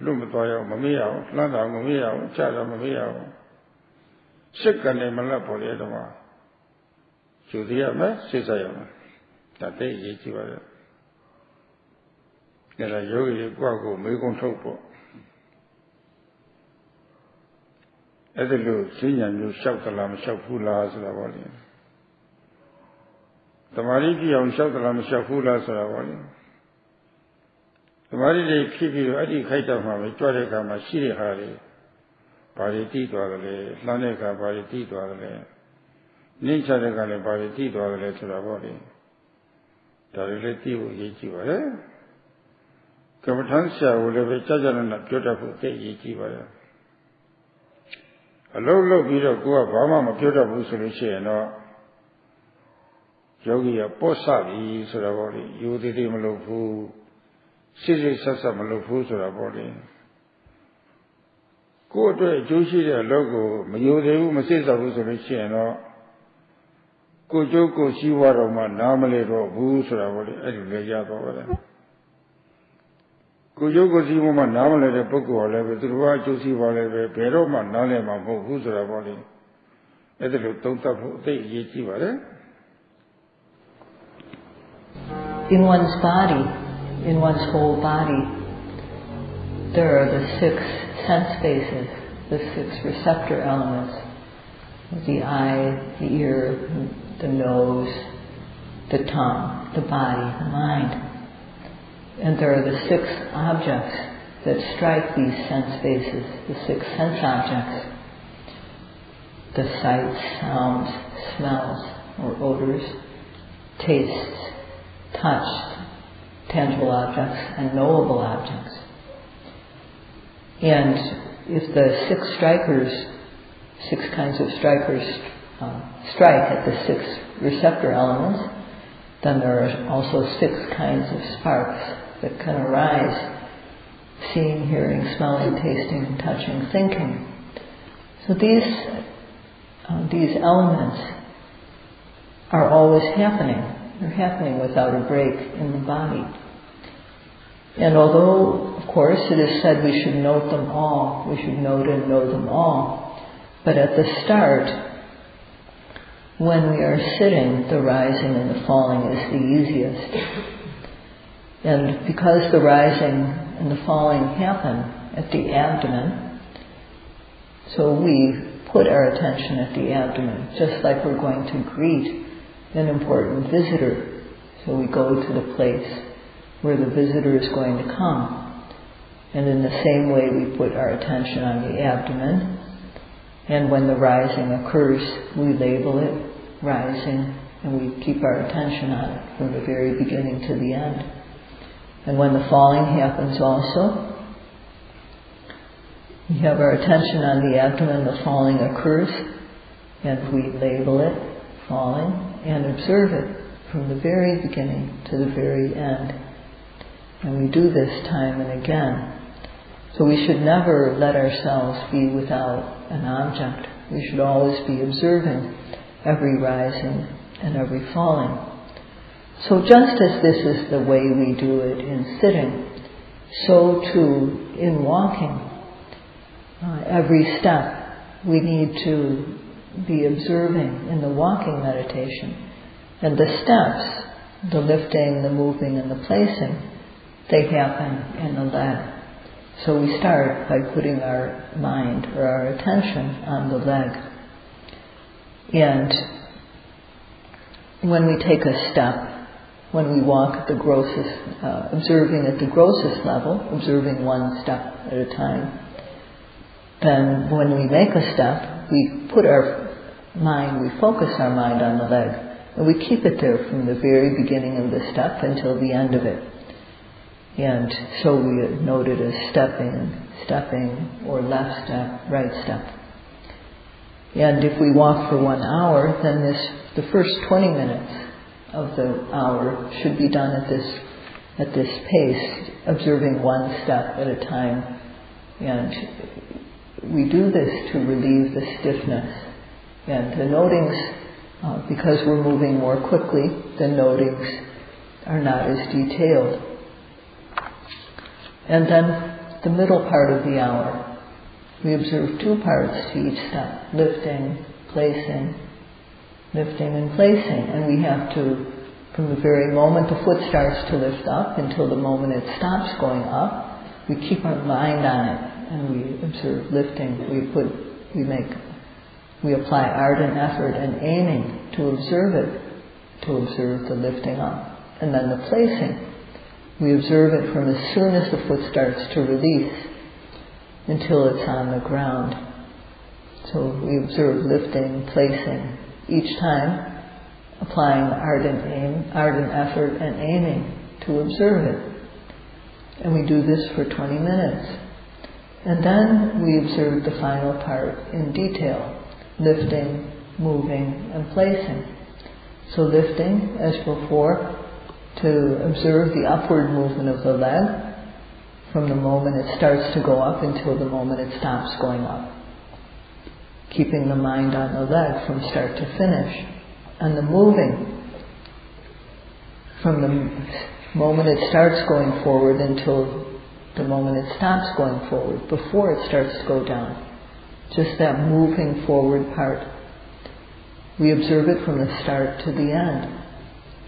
loom toil, Mamia, Landa Mamia, Chada Mamia. Second name Malapolia. Judia, Sisayama. That day is you. Then a yogi guago, Megon Topo. As a little senior, you shout the lamb, shout Hula, Salavali. The Mariki on shout the lamb, shout Hula, Salavali. The Mariki keep you at the Kaita Mami, Twadeka, Shiri Hari, Pariti to the Laneka, Pariti to the Nature the Gale Pariti to the body. The relative Yichiva. Kavatansia will have a charger and beautiful Yichiva. A low video go up, Bama, beautiful solution, or Yogi a Posavi, so the body, you did him a low food, Sisi Sasam a low food to the body. Go to a Jushi logo, Mayu, Masisa solution, or Kujoko Shiwaroma, normally, or Boo, so the body, and Leja over there. Kujoko Simoma, normally, the book or level, to watch Josi Valley, Peroma, Nalema, who's the body. At the Tota, take Yichiva.
In one's body, in one's whole body, there are the 6 sense bases, the 6 receptor elements, the eye, the ear, the nose, the tongue, the body, the mind. And there are the 6 objects that strike these sense bases, the 6 sense objects, the sights, sounds, smells, or odors, tastes, touch, tangible objects, and knowable objects. And if the 6 strikers, 6 kinds of strikers strike at the 6 receptor elements, then there are also 6 kinds of sparks that can arise: seeing, hearing, smelling, tasting, touching, thinking. So these elements are always happening. They're happening without a break in the body. And although, of course, it is said we should note them all, we should note and know them all, but at the start, when we are sitting, the rising and the falling is the easiest. And because the rising and the falling happen at the abdomen, so we put our attention at the abdomen, just like we're going to greet an important visitor. So we go to the place where the visitor is going to come. And in the same way we put our attention on the abdomen, and when the rising occurs, we label it rising, and we keep our attention on it from the very beginning to the end. And when the falling happens also, we have our attention on the abdomen, the falling occurs, and we label it falling and observe it from the very beginning to the very end. And we do this time and again. So we should never let ourselves be without an object. We should always be observing every rising and every falling. So just as this is the way we do it in sitting, so too in walking. Every step we need to be observing in the walking meditation. And the steps, the lifting, the moving, and the placing, they happen in the leg. So we start by putting our mind or our attention on the leg. And when we take a step, when we walk at the grossest, observing at the grossest level, observing one step at a time, then when we make a step, we put our mind, we focus our mind on the leg, and we keep it there from the very beginning of the step until the end of it. And so we note it as stepping, or left step, right step. And if we walk for 1 hour, then the first 20 minutes of the hour should be done at this pace, observing one step at a time. And we do this to relieve the stiffness. And the notings, because we're moving more quickly, the notings are not as detailed. And then the middle part of the hour, we observe 2 parts to each step: lifting, placing, lifting and placing. And we have to, from the very moment the foot starts to lift up until the moment it stops going up, we keep our mind on it and we observe lifting. We apply ardent effort and aiming to observe it, to observe the lifting up. And then the placing, we observe it from as soon as the foot starts to release until it's on the ground. So we observe lifting, placing, each time applying ardent effort and aiming to observe it. And we do this for 20 minutes. And then we observe the final part in detail: lifting, moving, and placing. So lifting, as before, to observe the upward movement of the leg from the moment it starts to go up until the moment it stops going up. Keeping the mind on the leg from start to finish. And the moving, from the moment it starts going forward until the moment it stops going forward, before it starts to go down. Just that moving forward part. We observe it from the start to the end,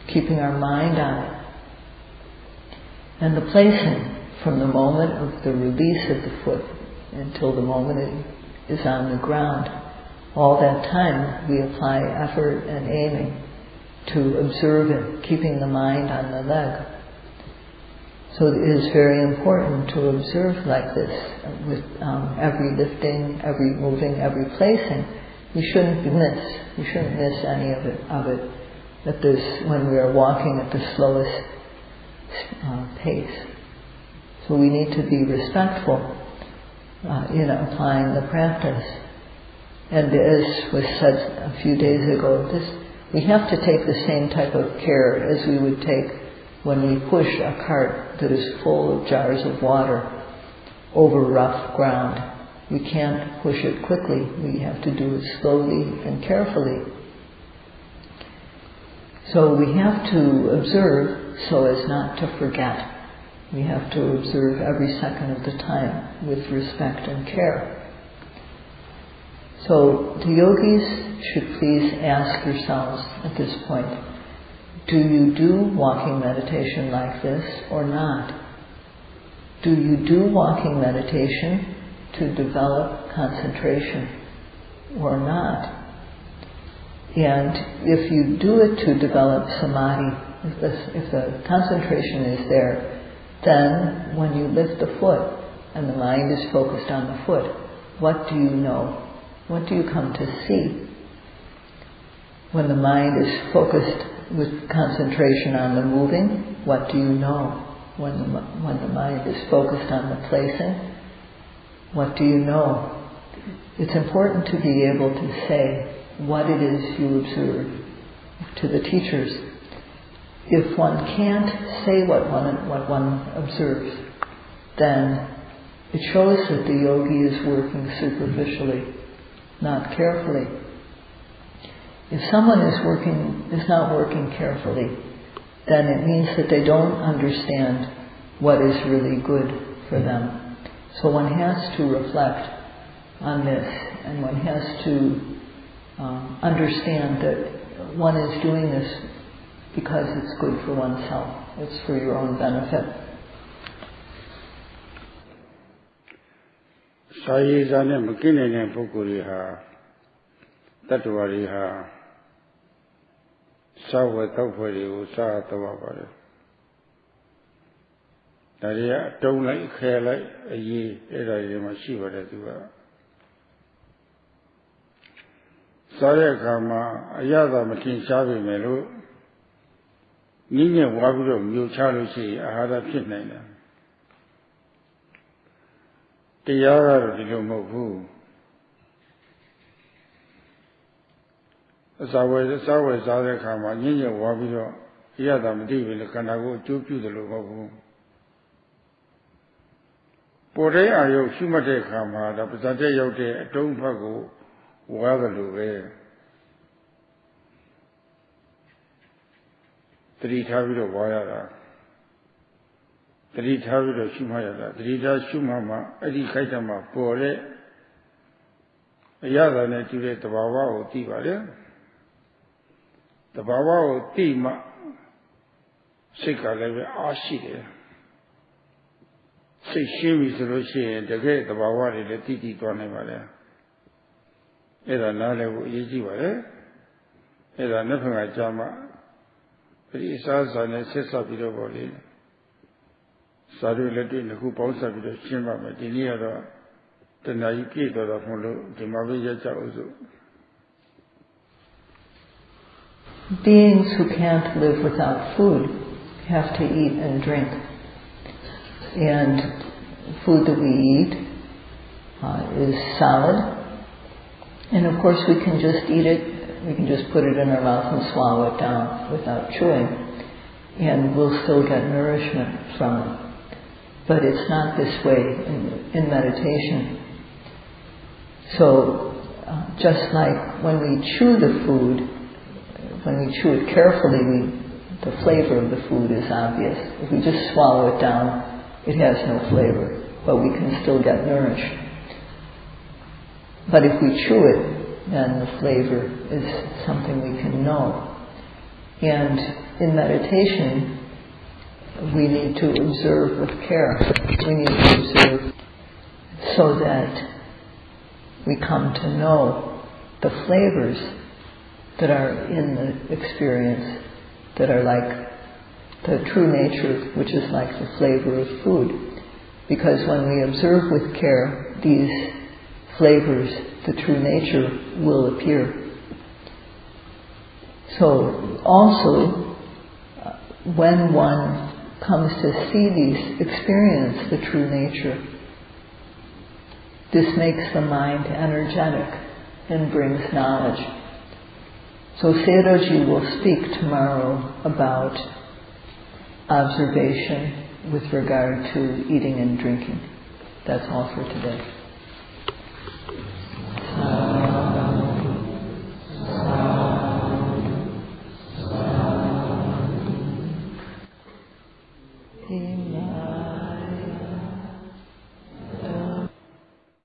keeping our mind on it. And the placing from the moment of the release of the foot until the moment it is on the ground, all that time we apply effort and aiming to observe it, keeping the mind on the leg. So it is very important to observe like this, with every lifting, every moving, every placing. We shouldn't miss any of it at this, when we are walking at the slowest pace. So we need to be respectful in applying the practice. And as was said a few days ago, we have to take the same type of care as we would take when we push a cart that is full of jars of water over rough ground. We can't push it quickly. We have to do it slowly and carefully. So we have to observe so as not to forget. We have to observe every second of the time with respect and care. So the yogis should please ask yourselves at this point, do you do walking meditation like this or not? Do you do walking meditation to develop concentration or not? And if you do it to develop samadhi, if the concentration is there, then when you lift the foot and the mind is focused on the foot, what do you know? What do you come to see? When the mind is focused with concentration on the moving, what do you know? When the mind is focused on the placing, what do you know? It's important to be able to say what it is you observe to the teachers. If one can't say what one observes, then it shows that the yogi is working superficially, not carefully. If someone is not working carefully, then it means that they don't understand what is really good for them. So one has to reflect on this, and one has to understand that one is doing this because it's good for oneself. It's for your own benefit.
စာရေးစာနဲ့မကင်းနိုင်တဲ့ပုဂ္ဂိုလ်တွေဟာတတ္တဝါတွေဟာစာဝတ်တောက်ဖွဲ့တွေကိုစားတော့ပါတယ်။ဒါတွေကအတုံးလိုက်ခဲလိုက်အရေးအဲ့ဒါတွေမှရှိပါတယ်သူကစားတဲ့အခါမှာအရသာမထင်ရှားပေမဲ့လို့နည်းနဲ့ဝါပြီးတော့မျိုးချလို့ရှိရင်အာဟာရဖြစ်နိုင်တယ်တရားကတော့ဒီလိုမဟုတ်ဘူးအစာဝယ်စားတဲ့အခါမှာညဉ့်ညက်ဝါပြီးတော့အရသာမသိဘူးလေခန္ဓာကိုယ်အကျိုးပြုတယ်လို့မဟုတ်ဘူးပေါ်တဲ့အာယုရှုမှတ်တဲ့အခါမှာဒါပဇာတက်ရောက်တဲ့အတုံးဖက်ကိုဝါတယ်လို့ပဲတတိထားပြီးတော့ဝါရတာတတိထားပြီးတော့ရှုမှတ်ရတာတတိထားရှုမှတ်မှအဲ့ဒီခိုက်တမှာပေါ်တဲ့အရသာနဲ့ကြည့်တဲ့သဘာဝကိုသိပါလေသဘာဝကိုသိမှစိတ်ကလည်းပဲအားရှိတယ်စိတ်ရှင်းပြီဆိုလို့ရှိရင်တကယ်သဘာဝတွေလည်းသိသွားနိုင်ပါလေအဲ့ဒါနားလည်ဖို့အရေးကြီးပါလေအဲ့ဒါနှစ်ဖက်ကကြာမှပရိစ္ဆာစာနဲ့ဆက်ဆက်ပြီးတော့ပေါ့လေစာတွေလက်တွေ့တစ်ခုပေါင်းဆက်ပြီးတော့ရှင်းပါမယ်ဒီနေ့ကတော့တဏှာကြီးပြည့်တော်တာမဟုတ်လို့ဒီမှာပဲရက်ကြအောင်စို့
Beings who can't live without food have to eat and drink. And food that we eat is solid. And of course we can just eat it, we can just put it in our mouth and swallow it down without chewing. And we'll still get nourishment from it. But it's not this way in meditation. So just like when we chew the food, when we chew it carefully, the flavor of the food is obvious. If we just swallow it down, it has no flavor, but we can still get nourished. But if we chew it, then the flavor is something we can know. And in meditation, we need to observe with care. We need to observe so that we come to know the flavors that are in the experience, that are like the true nature, which is like the flavor of food. Because when we observe with care, these flavors, the true nature, will appear. So also, when one comes to see these, experience the true nature, this makes the mind energetic and brings knowledge. So Sayadawgyi will speak tomorrow about observation with regard to eating and drinking. That's all for today.